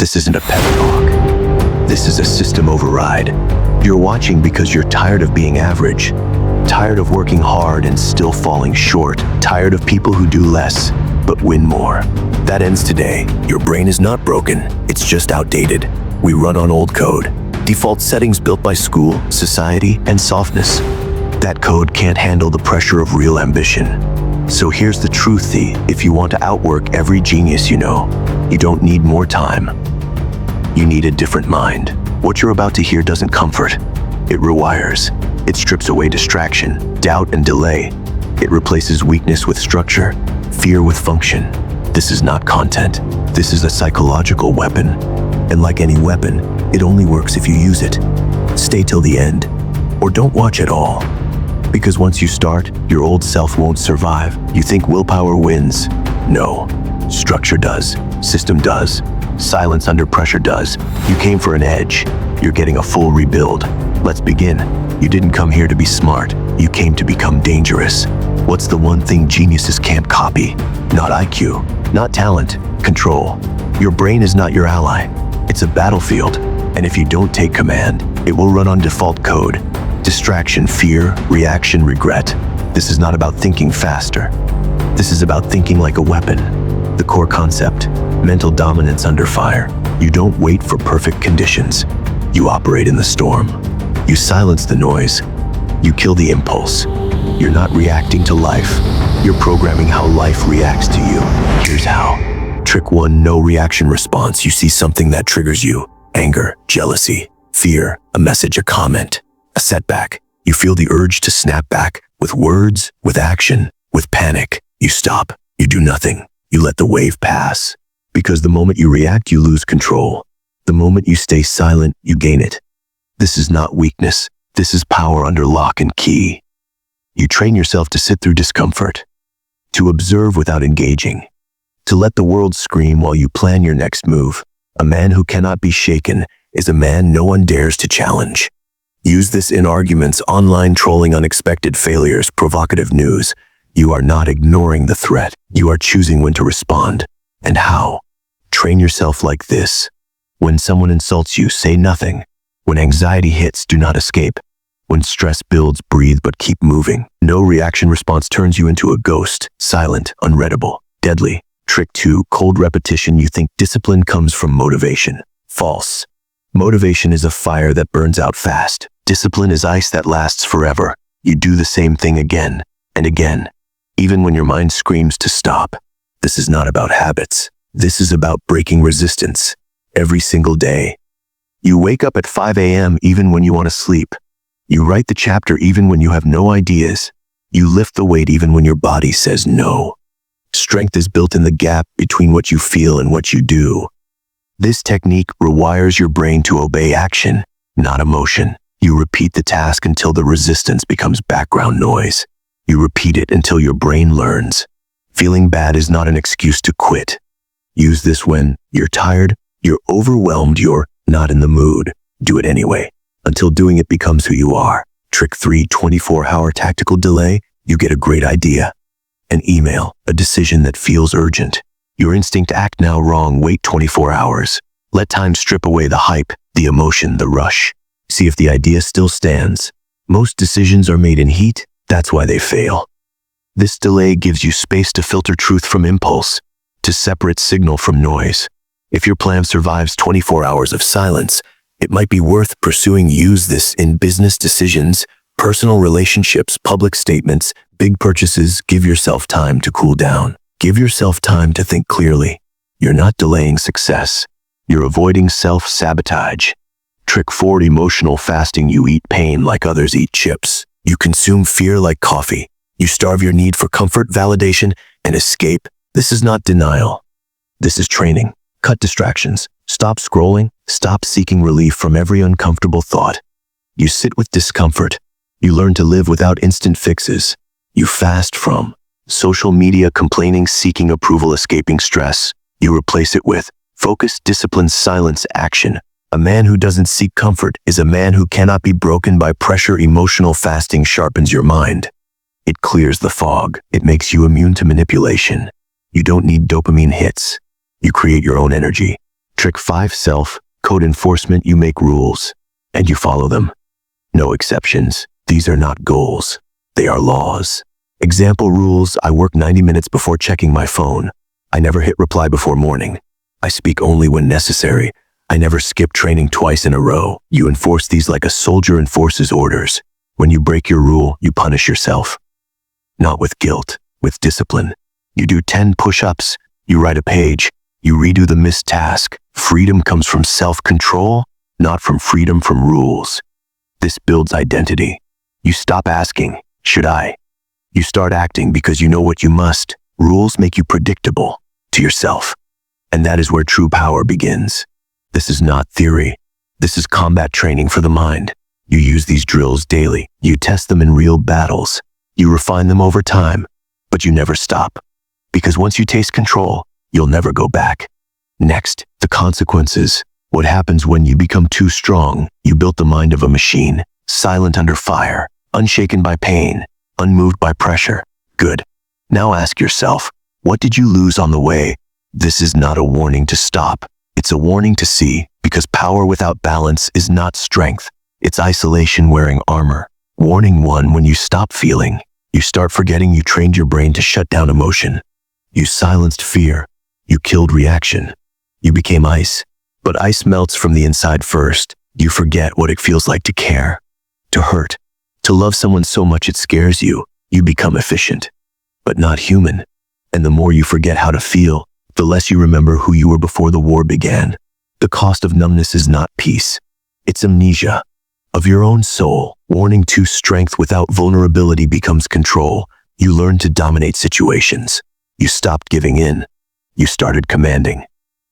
This isn't a pep talk. This is a system override. You're watching because you're tired of being average, tired of working hard and still falling short, tired of people who do less but win more. That ends today. Your brain is not broken, it's just outdated. We run on old code, default settings built by school, society, and softness. That code can't handle the pressure of real ambition. So here's the truth, if you want to outwork every genius you know, you don't need more time. You need a different mind. What you're about to hear doesn't comfort. It rewires. It strips away distraction, doubt, and delay. It replaces weakness with structure, fear with function. This is not content. This is a psychological weapon. And like any weapon, it only works if you use it. Stay till the end, or don't watch at all. Because once you start, your old self won't survive. You think willpower wins. No. Structure does. System does. Silence under pressure does. You came for an edge. You're getting a full rebuild. Let's begin. You didn't come here to be smart. You came to become dangerous. What's the one thing geniuses can't copy? Not IQ, not talent, control. Your brain is not your ally. It's a battlefield. And if you don't take command, it will run on default code. Distraction, fear, reaction, regret. This is not about thinking faster. This is about thinking like a weapon. The core concept, mental dominance under fire. You don't wait for perfect conditions. You operate in the storm. You silence the noise. You kill the impulse. You're not reacting to life. You're programming how life reacts to you. Here's how. Trick 1, no reaction response. You see something that triggers you. Anger, jealousy, fear, a message, a comment, a setback. You feel the urge to snap back with words, with action, with panic. You stop. You do nothing. You let the wave pass. Because the moment you react, you lose control. The moment you stay silent, you gain it. This is not weakness. This is power under lock and key. You train yourself to sit through discomfort, to observe without engaging, to let the world scream while you plan your next move. A man who cannot be shaken is a man no one dares to challenge. Use this in arguments, online trolling, unexpected failures, provocative news. You are not ignoring the threat. You are choosing when to respond. And how? Train yourself like this. When someone insults you, say nothing. When anxiety hits, do not escape. When stress builds, breathe but keep moving. No reaction response turns you into a ghost, silent, unreadable, deadly. Trick 2, cold repetition. You think discipline comes from motivation. False. Motivation is a fire that burns out fast. Discipline is ice that lasts forever. You do the same thing again and again, even when your mind screams to stop. This is not about habits. This is about breaking resistance every single day. You wake up at 5 a.m. even when you want to sleep. You write the chapter even when you have no ideas. You lift the weight even when your body says no. Strength is built in the gap between what you feel and what you do. This technique rewires your brain to obey action, not emotion. You repeat the task until the resistance becomes background noise. You repeat it until your brain learns. Feeling bad is not an excuse to quit. Use this when you're tired, you're overwhelmed, you're not in the mood. Do it anyway, until doing it becomes who you are. Trick 3, 24-hour tactical delay. You get a great idea. An email, a decision that feels urgent. Your instinct, act now, wrong, wait 24 hours. Let time strip away the hype, the emotion, the rush. See if the idea still stands. Most decisions are made in heat, that's why they fail. This delay gives you space to filter truth from impulse, to separate signal from noise. If your plan survives 24 hours of silence, it might be worth pursuing. Use this in business decisions, personal relationships, public statements, big purchases. Give yourself time to cool down. Give yourself time to think clearly. You're not delaying success. You're avoiding self-sabotage. Trick 4, emotional fasting. You eat pain like others eat chips. You consume fear like coffee. You starve your need for comfort, validation, and escape. This is not denial. This is training. Cut distractions. Stop scrolling. Stop seeking relief from every uncomfortable thought. You sit with discomfort. You learn to live without instant fixes. You fast from social media, complaining, seeking approval, escaping stress. You replace it with focus, discipline, silence, action. A man who doesn't seek comfort is a man who cannot be broken by pressure. Emotional fasting sharpens your mind. It clears the fog. It makes you immune to manipulation. You don't need dopamine hits. You create your own energy. Trick 5. Self-code enforcement. You make rules, and you follow them. No exceptions. These are not goals. They are laws. Example rules: I work 90 minutes before checking my phone. I never hit reply before morning. I speak only when necessary. I never skip training twice in a row. You enforce these like a soldier enforces orders. When you break your rule, you punish yourself. Not with guilt, with discipline. You do 10 push-ups. You write a page. You redo the missed task. Freedom comes from self-control, not from freedom from rules. This builds identity. You stop asking, should I? You start acting because you know what you must. Rules make you predictable to yourself. And that is where true power begins. This is not theory. This is combat training for the mind. You use these drills daily. You test them in real battles. You refine them over time, but you never stop. Because once you taste control, you'll never go back. Next, the consequences. What happens when you become too strong? You built the mind of a machine, silent under fire, unshaken by pain, unmoved by pressure. Good. Now ask yourself, what did you lose on the way? This is not a warning to stop. It's a warning to see, because power without balance is not strength. It's isolation wearing armor. Warning 1. When you stop feeling, you start forgetting. You trained your brain to shut down emotion. You silenced fear. You killed reaction. You became ice. But ice melts from the inside first. You forget what it feels like to care, to hurt, to love someone so much it scares you. You become efficient, but not human. And the more you forget how to feel, the less you remember who you were before the war began. The cost of numbness is not peace. It's amnesia of your own soul. Warning 2. Strength without vulnerability becomes control. You learn to dominate situations. You stopped giving in. You started commanding.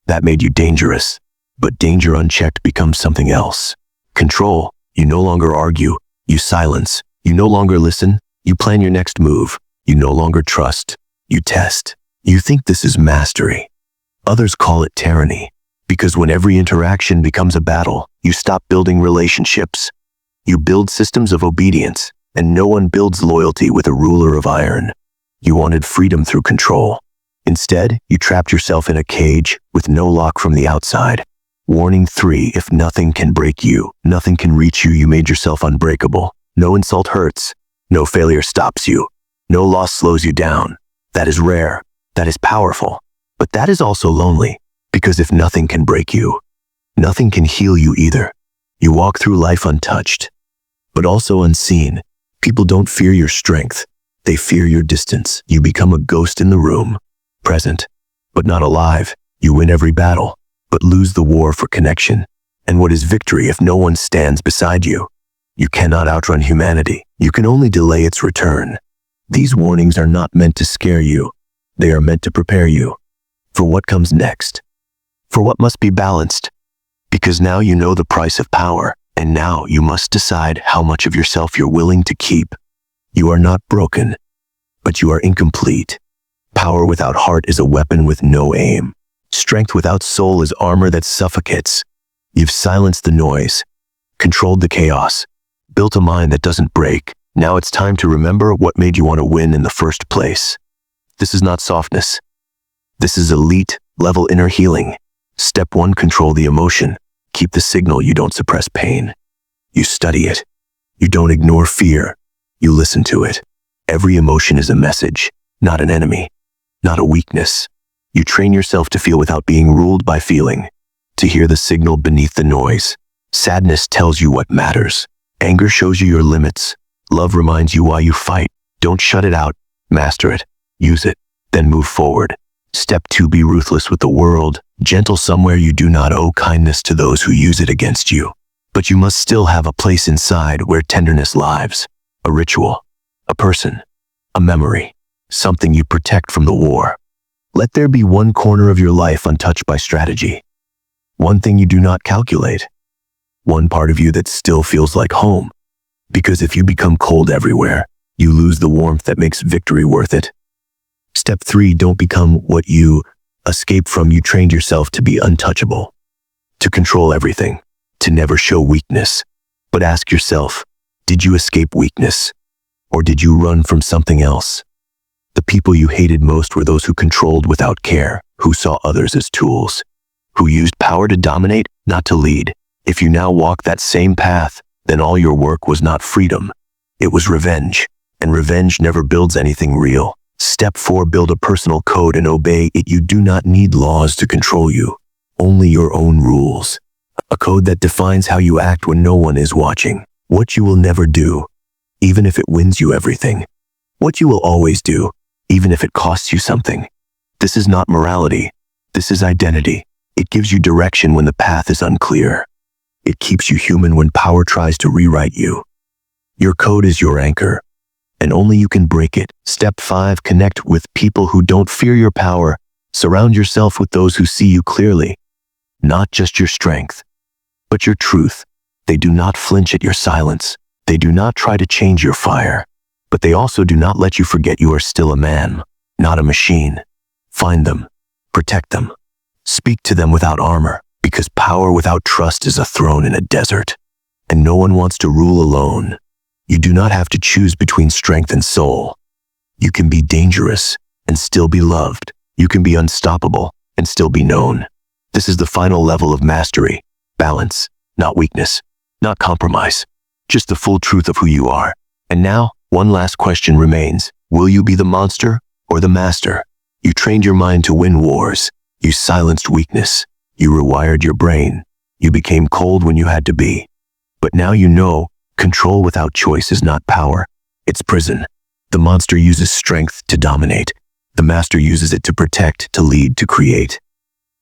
That made you dangerous. But danger unchecked becomes something else. Control. You no longer argue. You silence. You no longer listen. You plan your next move. You no longer trust. You test. You think this is mastery. Others call it tyranny. Because when every interaction becomes a battle, you stop building relationships. You build systems of obedience, and no one builds loyalty with a ruler of iron. You wanted freedom through control. Instead, you trapped yourself in a cage with no lock from the outside. Warning 3. If nothing can break you, nothing can reach you. You made yourself unbreakable. No insult hurts. No failure stops you. No loss slows you down. That is rare. That is powerful. But that is also lonely. Because if nothing can break you, nothing can heal you either. You walk through life untouched, but also unseen. People don't fear your strength. They fear your distance. You become a ghost in the room, present, but not alive. You win every battle, but lose the war for connection. And what is victory if no one stands beside you? You cannot outrun humanity. You can only delay its return. These warnings are not meant to scare you. They are meant to prepare you for what comes next, for what must be balanced. Because now you know the price of power, and now you must decide how much of yourself you're willing to keep. You are not broken, but you are incomplete. Power without heart is a weapon with no aim. Strength without soul is armor that suffocates. You've silenced the noise, controlled the chaos, built a mind that doesn't break. Now it's time to remember what made you want to win in the first place. This is not softness. This is elite level inner healing. Step 1. Control the emotion. Keep the signal. You don't suppress pain. You study it. You don't ignore fear. You listen to it. Every emotion is a message, not an enemy, not a weakness. You train yourself to feel without being ruled by feeling, to hear the signal beneath the noise. Sadness tells you what matters. Anger shows you your limits. Love reminds you why you fight. Don't shut it out. Master it. Use it. Then move forward. Step 2. Be ruthless with the world. Gentle somewhere. You do not owe kindness to those who use it against you. But you must still have a place inside where tenderness lives. A ritual. A person. A memory. Something you protect from the war. Let there be one corner of your life untouched by strategy. One thing you do not calculate. One part of you that still feels like home. Because if you become cold everywhere, you lose the warmth that makes victory worth it. Step 3. Don't become what you escape from. You trained yourself to be untouchable, to control everything, to never show weakness. But ask yourself, did you escape weakness? Or did you run from something else? The people you hated most were those who controlled without care, who saw others as tools, who used power to dominate, not to lead. If you now walk that same path, then all your work was not freedom. It was revenge. And revenge never builds anything real. Step 4. Build a personal code and obey it. You do not need laws to control you. Only your own rules. A code that defines how you act when no one is watching. What you will never do, even if it wins you everything. What you will always do, even if it costs you something. This is not morality. This is identity. It gives you direction when the path is unclear. It keeps you human when power tries to rewrite you. Your code is your anchor, and only you can break it. Step 5. Connect with people who don't fear your power. Surround yourself with those who see you clearly. Not just your strength, but your truth. They do not flinch at your silence. They do not try to change your fire. But they also do not let you forget you are still a man, not a machine. Find them. Protect them. Speak to them without armor, because power without trust is a throne in a desert. And no one wants to rule alone. You do not have to choose between strength and soul. You can be dangerous and still be loved. You can be unstoppable and still be known. This is the final level of mastery. Balance, not weakness, not compromise. Just the full truth of who you are. And now, one last question remains. Will you be the monster or the master? You trained your mind to win wars. You silenced weakness. You rewired your brain. You became cold when you had to be. But now you know, control without choice is not power. It's prison. The monster uses strength to dominate. The master uses it to protect, to lead, to create.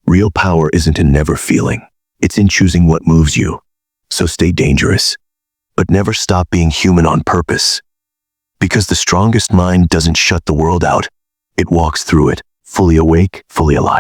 Real power isn't in never feeling. It's in choosing what moves you. So stay dangerous, but never stop being human on purpose. Because the strongest mind doesn't shut the world out. It walks through it, fully awake, fully alive.